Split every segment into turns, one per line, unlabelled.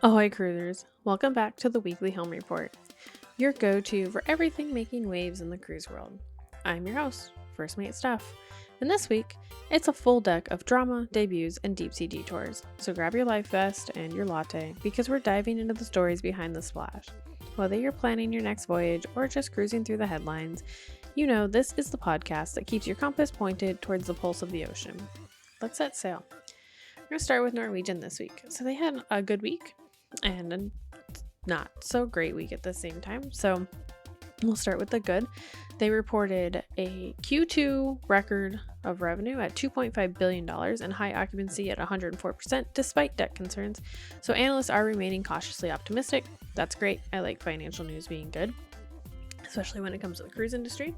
Ahoy cruisers, welcome back to the weekly Helm report, your go-to for everything making waves in the cruise world. I'm your host, First Mate Steph, and this week it's a full deck of drama, debuts, and deep sea detours, so grab your life vest and your latte because we're diving into the stories behind the splash. Whether you're planning your next voyage or just cruising through the headlines, you know this is the podcast that keeps your compass pointed towards the pulse of the ocean. Let's set sail. We're going to start with Norwegian this week. So they had a good week and a not so great week at the same time. So we'll start with the good. They reported a Q2 record of revenue at $2.5 billion and high occupancy at 104% despite debt concerns. So analysts are remaining cautiously optimistic. That's great. I like financial news being good, especially when it comes to the cruise industry.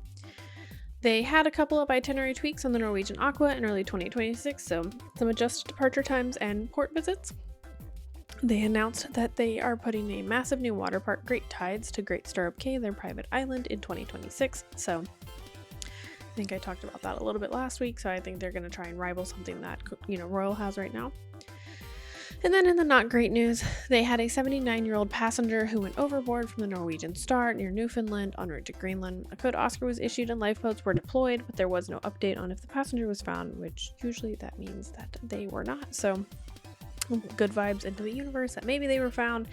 They had a couple of itinerary tweaks on the Norwegian Aqua in early 2026, so some adjusted departure times and port visits. They announced that they are putting a massive new water park, Great Tides, to Great Stirrup Cay, their private island, in 2026. So I think I talked about that a little bit last week, so I think they're going to try and rival something that, Royal has right now. And then in the not great news, they had a 79-year-old passenger who went overboard from the Norwegian Star near Newfoundland en route to Greenland. A code Oscar was issued and lifeboats were deployed, but there was no update on if the passenger was found, which usually that means that they were not. So good vibes into the universe that maybe they were found.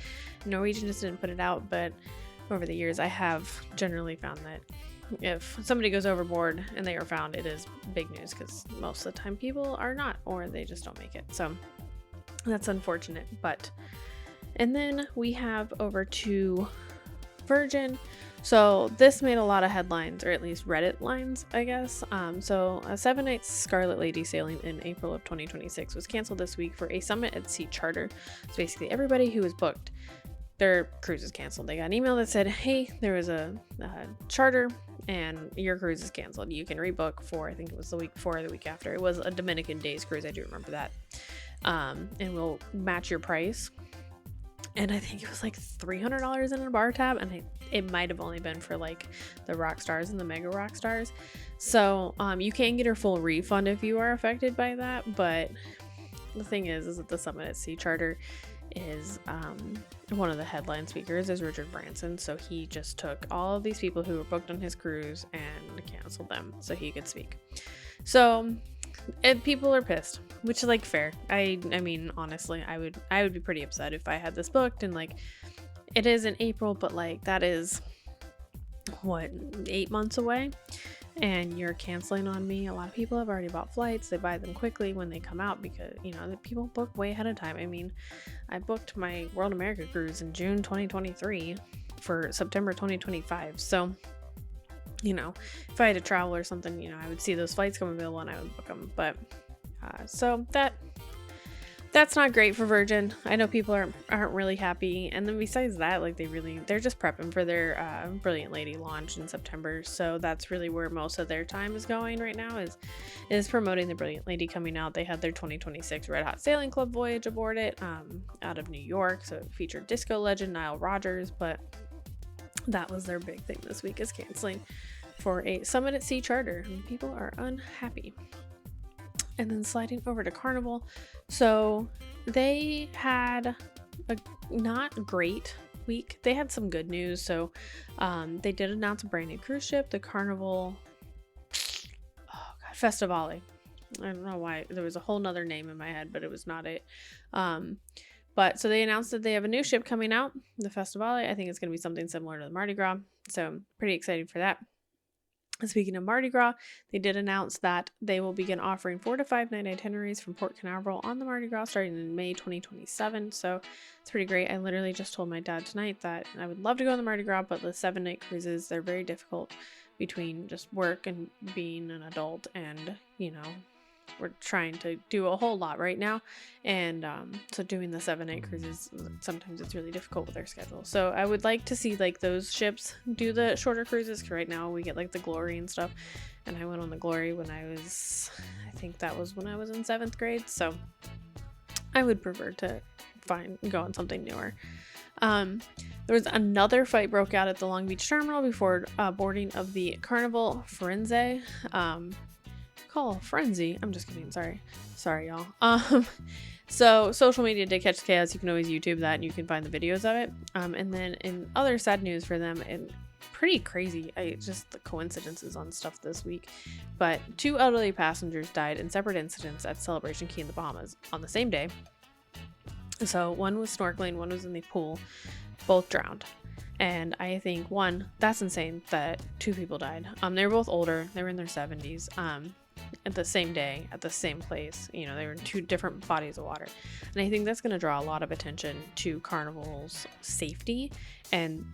Norwegian just didn't put it out, but over the years I have generally found that if somebody goes overboard and they are found, it is big news because most of the time people are not, or they just don't make it. So that's unfortunate. And then we have over to Virgin. So this made a lot of headlines, or at least Reddit lines, I guess. So a 7-night Scarlet Lady sailing in April of 2026 was canceled this week for a Summit at Sea charter. So basically everybody who was booked, their cruise is canceled. They got an email that said, hey, there was a charter and your cruise is canceled. You can rebook for, I think it was the week before or the week after. It was a Dominican Days cruise. I do remember that. And we'll match your price. And I think it was like $300 in a bar tab, and it might have only been for like the rock stars and the mega rock stars. So you can get a full refund if you are affected by that. But the thing is that the Summit at Sea charter is one of the headline speakers is Richard Branson. So he just took all of these people who were booked on his cruise and canceled them so he could speak. So people are pissed, which is like fair. I mean, honestly, I would be pretty upset if I had this booked and like it is in April, but like that is what, 8 months away and you're canceling on me. A lot of people have already bought flights. They buy them quickly when they come out because the people book way ahead of time. I mean, I booked my World America cruise in June 2023 for September 2025. So if I had to travel or something, I would see those flights come available and I would book them. But so that's not great for Virgin. I know people aren't really happy. And then besides that, like they're just prepping for their Brilliant Lady launch in September. So that's really where most of their time is going right now is promoting the Brilliant Lady coming out. They had their 2026 Red Hot Sailing Club voyage aboard it out of New York. So it featured disco legend Nile Rodgers, but that was their big thing this week is canceling for a Summit at Sea charter. People are unhappy. And then sliding over to Carnival. So they had a not great week. They had some good news. So they did announce a brand new cruise ship, the Carnival Festivale. I don't know why. There was a whole nother name in my head, but it was not it. But so they announced that they have a new ship coming out, the Festivale. I think it's going to be something similar to the Mardi Gras. So I'm pretty excited for that. Speaking of Mardi Gras, they did announce that they will begin offering 4 to 5 night itineraries from Port Canaveral on the Mardi Gras starting in May 2027. So it's pretty great. I literally just told my dad tonight that I would love to go on the Mardi Gras, but the 7-night cruises, they're very difficult between just work and being an adult and, we're trying to do a whole lot right now. And so doing the 7-night cruises, sometimes it's really difficult with our schedule. So I would like to see like those ships do the shorter cruises, because right now we get like the Glory and stuff. And I went on the Glory when I think that was when I was in 7th grade. So I would prefer to go on something newer. There was another fight broke out at the Long Beach terminal before boarding of the Carnival Firenze. call a frenzy. I'm just kidding. Sorry, y'all. So social media did catch the chaos. You can always YouTube that and you can find the videos of it. And then in other sad news for them, and pretty crazy, just the coincidences on stuff this week, but 2 elderly passengers died in separate incidents at Celebration Key in the Bahamas on the same day. So one was snorkeling, one was in the pool, both drowned. And I think, one, that's insane that 2 people died. They were both older. They were in their 70s. At the same day, at the same place. You know, they were in 2 different bodies of water. And I think that's going to draw a lot of attention to Carnival's safety and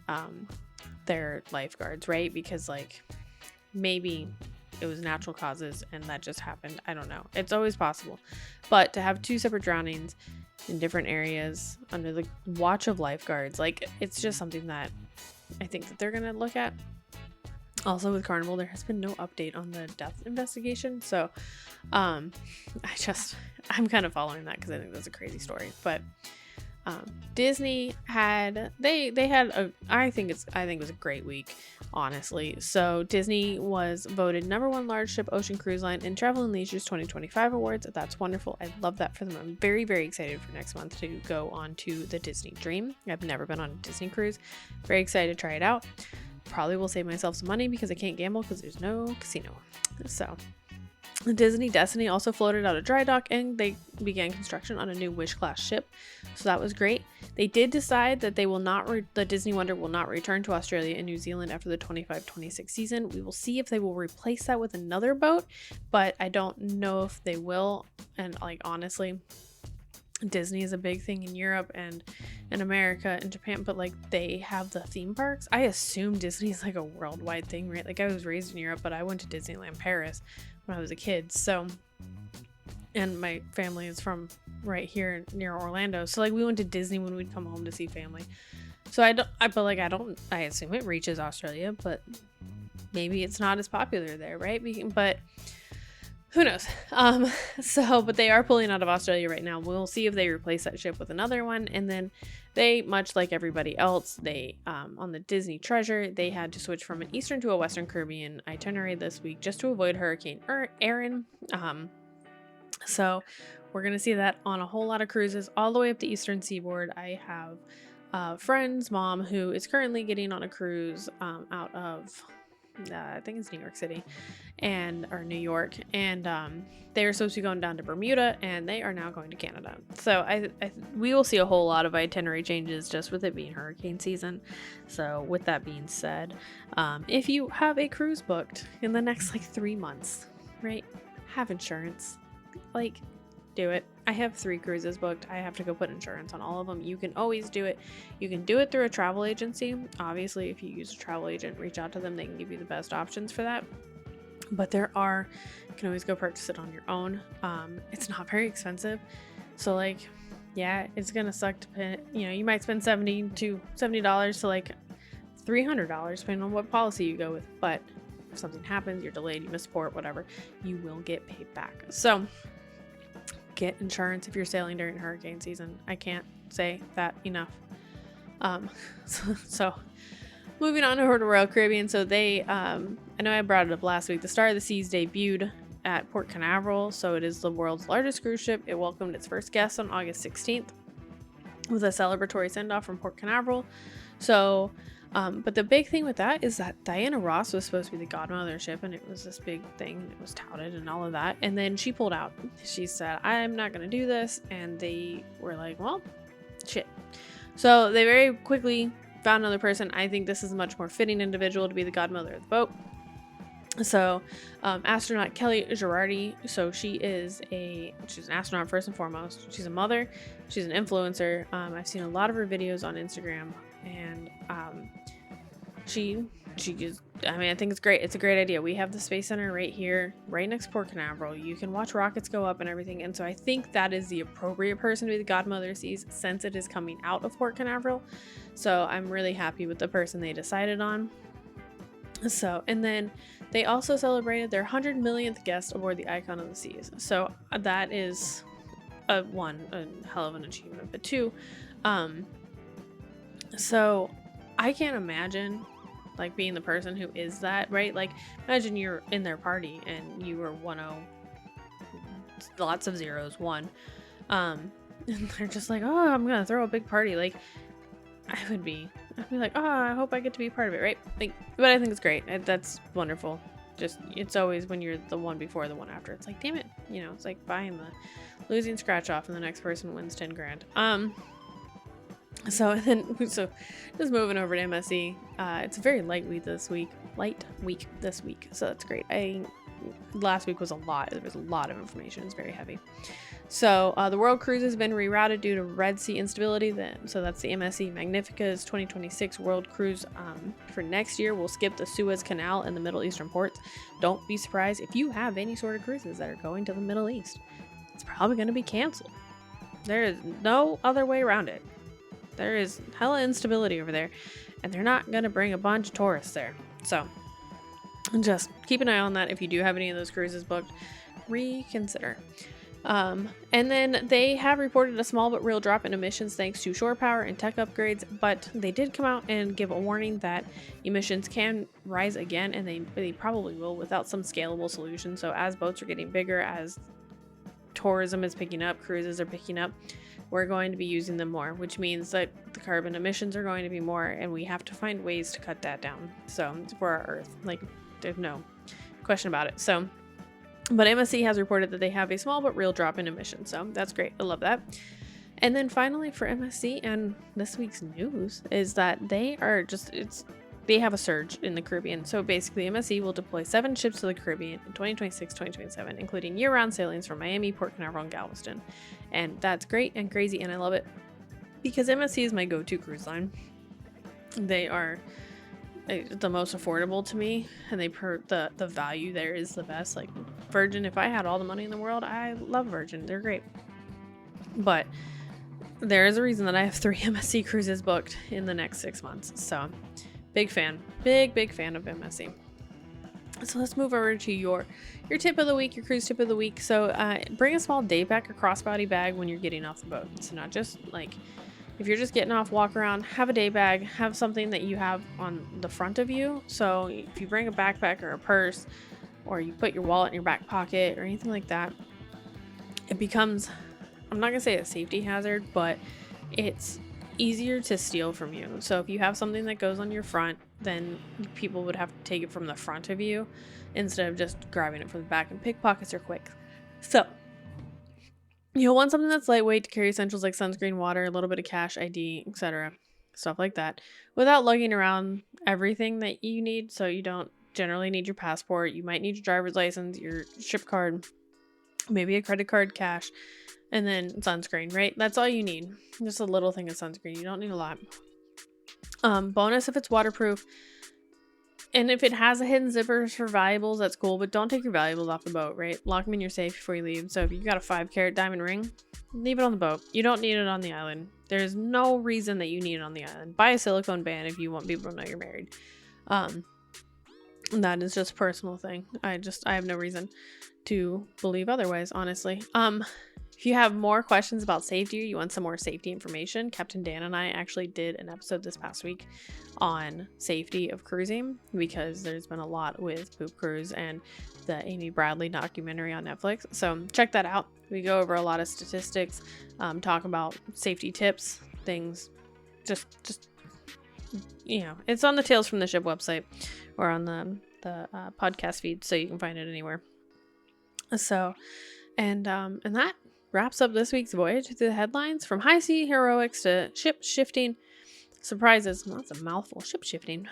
their lifeguards, right? Because, like, maybe it was natural causes and that just happened. I don't know. It's always possible. But to have 2 separate drownings in different areas under the watch of lifeguards, like, it's just something that I think that they're gonna look at. Also with Carnival, there has been no update on the death investigation, so I'm kind of following that because I think that's a crazy story. But Disney had I think it was a great week, honestly. So Disney was voted #1 large ship ocean cruise line in Travel + Leisure's 2025 awards. That's wonderful. I love that for them. I'm very, very excited for next month to go on to the Disney Dream. I've never been on a Disney cruise. Very excited to try it out. Probably will save myself some money because I can't gamble because there's no casino. So Disney Destiny also floated out of dry dock and they began construction on a new Wish class ship. So that was great. They did decide that they will not the Disney Wonder will not return to Australia and New Zealand after the 25-26 season. We will see if they will replace that with another boat, but I don't know if they will. And, like, honestly, Disney is a big thing in Europe and in America and Japan, but, like, they have the theme parks. I assume Disney is like a worldwide thing, right? Like, I was raised in Europe, but I went to Disneyland Paris when I was a kid. So, and my family is from right here near Orlando. So, like, we went to Disney when we'd come home to see family. So I assume it reaches Australia, but maybe it's not as popular there, right? But who knows? But they are pulling out of Australia right now. We'll see if they replace that ship with another one. And then they, much like everybody else, they, on the Disney Treasure, they had to switch from an Eastern to a Western Caribbean itinerary this week just to avoid Hurricane Erin. So we're going to see that on a whole lot of cruises all the way up the Eastern Seaboard. I have a friend's mom who is currently getting on a cruise out of I think it's New York City or New York, and they were supposed to be going down to Bermuda, and they are now going to Canada. So we will see a whole lot of itinerary changes just with it being hurricane season. So with that being said, if you have a cruise booked in the next 3 months, right, have insurance. Like, do it. I have 3 cruises booked. I have to go put insurance on all of them. You can always do it. You can do it through a travel agency. Obviously, if you use a travel agent, reach out to them. They can give you the best options for that. But you can always go purchase it on your own. It's not very expensive. So, yeah, it's going to suck to pay. You might spend $70 to $300 depending on what policy you go with. But if something happens, you're delayed, you miss port, whatever, you will get paid back. So get insurance if you're sailing during hurricane season. I can't say that enough. So moving on over to Royal Caribbean. So they, I know I brought it up last week. The Star of the Seas debuted at Port Canaveral. So it is the world's largest cruise ship. It welcomed its first guests on August 16th with a celebratory send-off from Port Canaveral. So, but the big thing with that is that Diana Ross was supposed to be the godmother ship, and it was this big thing. It was touted and all of that. And then she pulled out. She said, I'm not going to do this. And they were like, well, shit. So they very quickly found another person. I think this is a much more fitting individual to be the godmother of the boat. So astronaut Kellie Gerardi. So she's an astronaut first and foremost. She's a mother. She's an influencer. I've seen a lot of her videos on Instagram, and I think it's great. It's a great idea. We have the Space Center right here, right next to Port Canaveral. You can watch rockets go up and everything. And so I think that is the appropriate person to be the godmother of seas since it is coming out of Port Canaveral. So I'm really happy with the person they decided on. So, and then they also celebrated their 100 millionth guest aboard the Icon of the Seas. So that is a hell of an achievement. But 2, so I can't imagine like being the person who is that, right? Like imagine you're in their party and you were 1-0, lots of zeros, 1. And they're just like, oh, I'm gonna throw a big party. Like I'd be like, oh, I hope I get to be part of it, right? Like, but I think it's great. That's wonderful. Just, it's always when you're the one before the one after, it's like, damn it, you know, it's like buying the losing scratch off and the next person wins 10 grand. So just moving over to MSC, it's a very light week this week, so that's great. Last week was a lot. There was a lot of information. It's very heavy. So the world cruise has been rerouted due to Red Sea instability. So that's the MSC Magnifica's 2026 world cruise. For next year, we'll skip the Suez Canal and the Middle Eastern ports. Don't be surprised if you have any sort of cruises that are going to the Middle East. It's probably going to be canceled. There is no other way around it. There is hella instability over there, and they're not going to bring a bunch of tourists there. So just keep an eye on that. If you do have any of those cruises booked, reconsider. And then they have reported a small but real drop in emissions thanks to shore power and tech upgrades, but they did come out and give a warning that emissions can rise again, and they probably will without some scalable solution. So as boats are getting bigger, as tourism is picking up, cruises are picking up, we're going to be using them more, which means that the carbon emissions are going to be more, and we have to find ways to cut that down. So for our Earth, like there's no question about it. So but MSC has reported that they have a small but real drop in emissions, so that's great. I love that. And then finally for MSC and this week's news is that they have a surge in the Caribbean. So basically MSC will deploy 7 ships to the Caribbean in 2026-2027, including year-round sailings from Miami, Port Canaveral, and Galveston. And that's great and crazy, and I love it because MSC is my go-to cruise line. They are the most affordable to me, and the value there is the best. Like Virgin, if I had all the money in the world, I love Virgin. They're great. But there is a reason that I have 3 MSC cruises booked in the next 6 months. So big fan, big fan of MSC. So let's move over to your tip of the week, your cruise tip of the week. So bring a small day pack or crossbody bag when you're getting off the boat. So not just like if you're just getting off, walk around, have a day bag, have something that you have on the front of you. So if you bring a backpack or a purse, or you put your wallet in your back pocket or anything like that, it becomes, I'm not gonna say a safety hazard, but it's easier to steal from you. So if you have something that goes on your front, then people would have to take it from the front of you instead of just grabbing it from the back, and pickpockets are quick. So you'll want something that's lightweight to carry essentials like sunscreen, water, a little bit of cash, ID, etc. Stuff like that, without lugging around everything that you need. So you don't generally need your passport. You might need your driver's license, your ship card, maybe a credit card, cash, and then sunscreen, right? That's all you need. Just a little thing of sunscreen. You don't need a lot. Bonus if it's waterproof. And if it has a hidden zipper for valuables, that's cool, but don't take your valuables off the boat, right? Lock them in your safe before you leave. So if you got a 5-carat diamond ring, leave it on the boat. You don't need it on the island. There's no reason that you need it on the island. Buy a silicone band if you want people to know you're married. That is just a personal thing. I have no reason to believe otherwise, honestly. If you have more questions about safety or you want some more safety information, Captain Dan and I actually did an episode this past week on safety of cruising, because there's been a lot with Poop Cruise and the Amy Bradley documentary on Netflix. So check that out. We go over a lot of statistics, talk about safety tips, things, just you know, it's on the Tales from the Ship website or on the podcast feed, so you can find it anywhere. So, and that wraps up this week's voyage through the headlines, from high sea heroics to ship shifting surprises. Well, that's a mouthful. Ship shifting.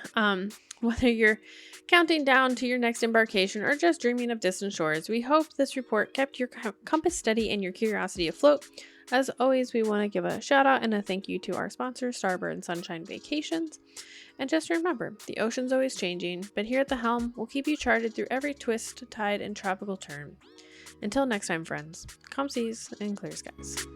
Whether you're counting down to your next embarkation or just dreaming of distant shores, we hope this report kept your compass steady and your curiosity afloat. As always, we want to give a shout out and a thank you to our sponsor, Starbird and Sunshine Vacations. And just remember, the ocean's always changing, but here at the Helm, we'll keep you charted through every twist, tide, and tropical turn. Until next time, friends, calm seas and clear skies.